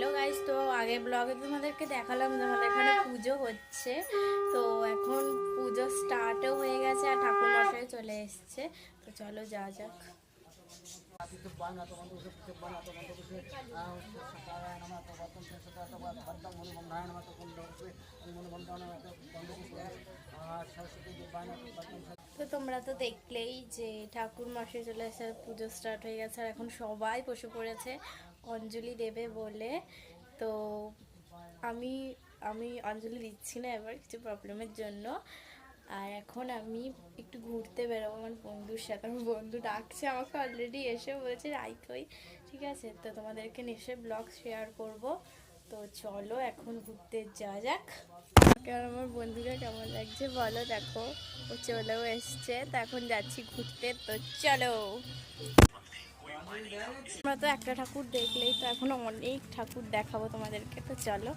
Hello guys, তো আগের ব্লগে তোমাদেরকে দেখালাম যে আমাদের এখানে পুজো হচ্ছে। তো এখন পুজো স্টার্টও হয়ে গেছে আর ঠাকুর মশাই চলে এসছে। তো চলো যা যাক। তো তোমরা তো দেখলেই যে ঠাকুর মশাই চলে এসে পুজো স্টার্ট হয়ে গেছে আর এখন সবাই বসে পড়েছে অঞ্জলি দেবে বলে। তো আমি আমি অঞ্জলি দিচ্ছি না এবার কিছু প্রবলেমের জন্য। আর এখন আমি একটু ঘুরতে বেরোবো আমার বন্ধুর সাথে। আমার বন্ধু ডাকছে আমাকে অলরেডি, এসে বলছে রাই কই। ঠিক আছে, তো তোমাদেরকে নিশ্চয়ই ব্লগ শেয়ার করব। তো চলো এখন ঘুরতে যাওয়া যাক। আর আমার বন্ধুরা কেমন লাগছে বলো। দেখো ও চলেও এসছে, তো এখন যাচ্ছি ঘুরতে। তো চলো। আমরা তো একটা ঠাকুর দেখলেই তো এখন অনেক ঠাকুর দেখাবো তোমাদেরকে। তো চলো।